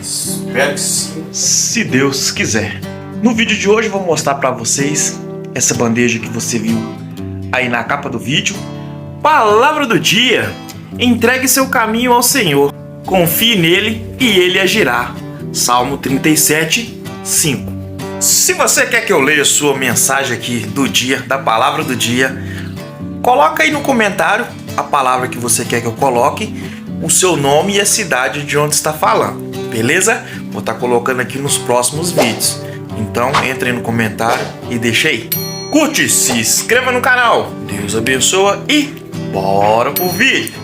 Espero que sim, se Deus quiser. No vídeo de hoje eu vou mostrar para vocês essa bandeja que você viu aí na capa do vídeo. Palavra do dia: entregue seu caminho ao Senhor, confie nele e ele agirá. Salmo 37, 5. Se você quer que eu leia sua mensagem aqui do dia, da palavra do dia, coloca aí no comentário a palavra que você quer que eu coloque, o seu nome e a cidade de onde está falando, beleza? Vou estar colocando aqui nos próximos vídeos. Então entre aí no comentário e deixa aí. Curte, se inscreva no canal. Deus abençoe e bora pro vídeo.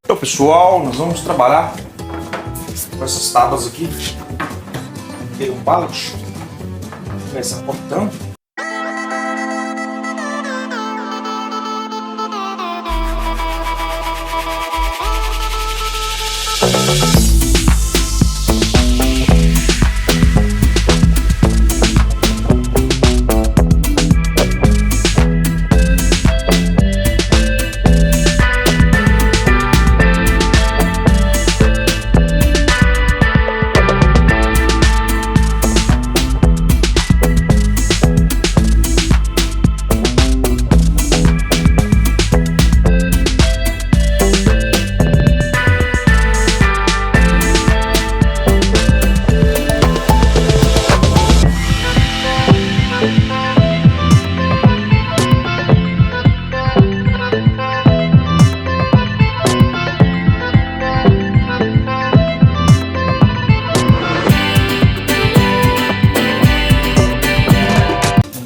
Então pessoal, nós vamos trabalhar com essas tábuas aqui. Ter um pallet. Começar cortando.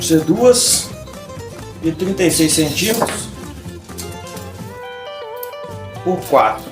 Ser 2 de 36 centímetros por 4.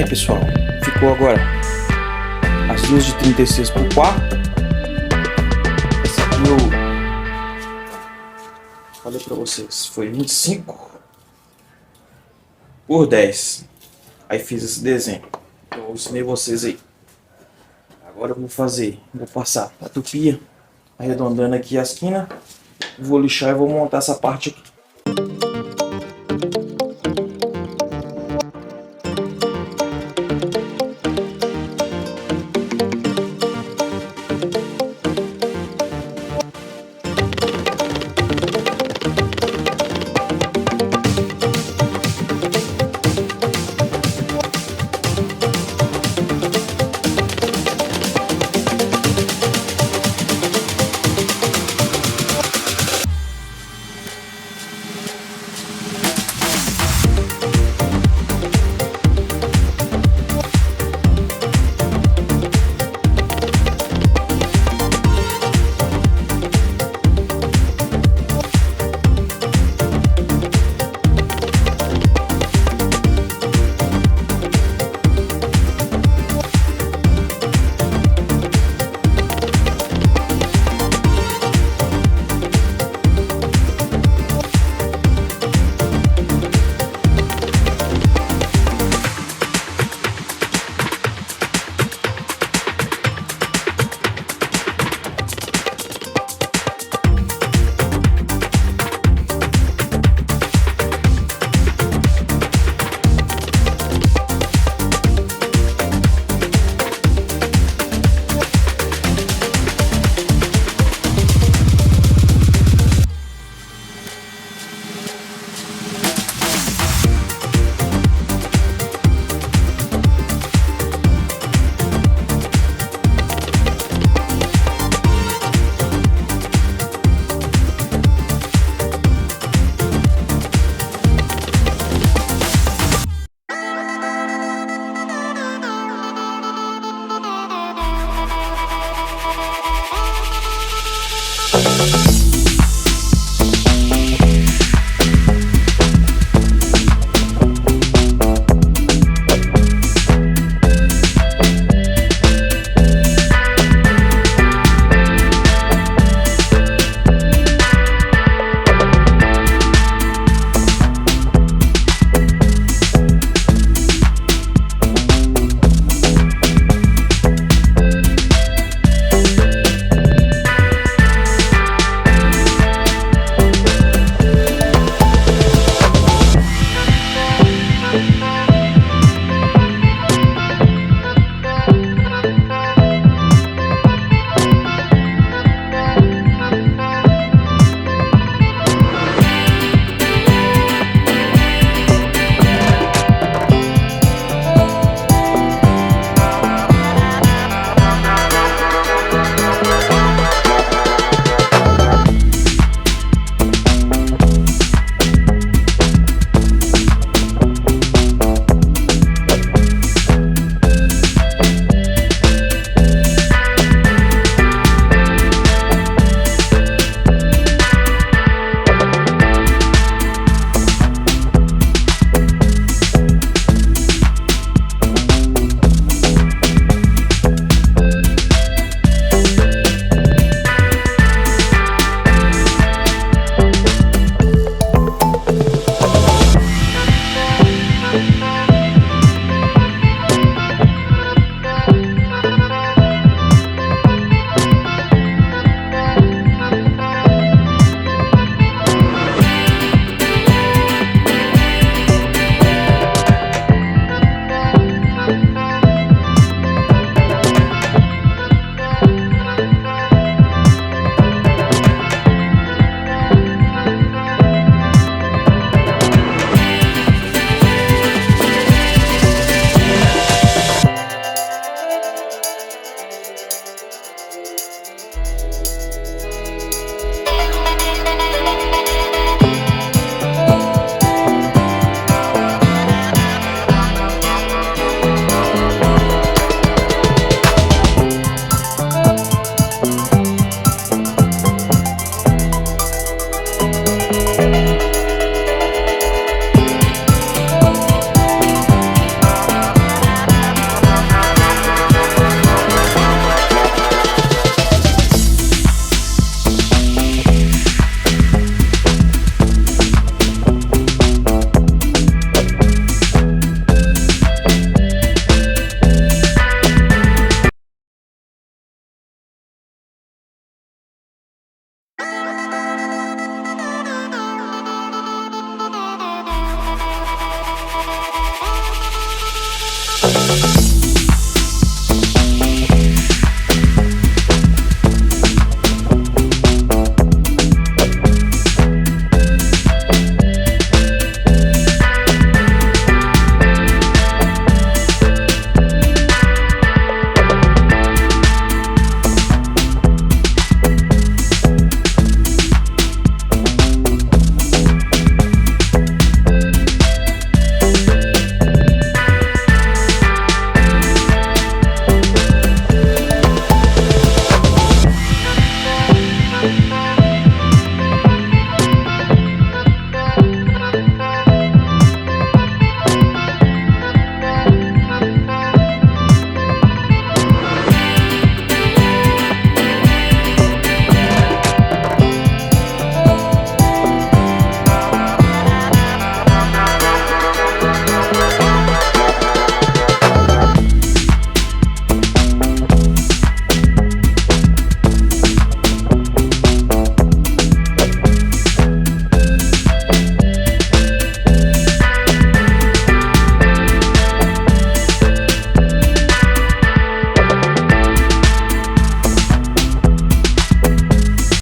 Pessoal, ficou agora as duas de 36 por 4. Essa aqui eu falei pra vocês, foi 25 por 10. Aí fiz esse desenho, eu ensinei vocês aí. Agora eu vou passar a tupia, arredondando aqui a esquina, vou lixar e vou montar essa parte aqui.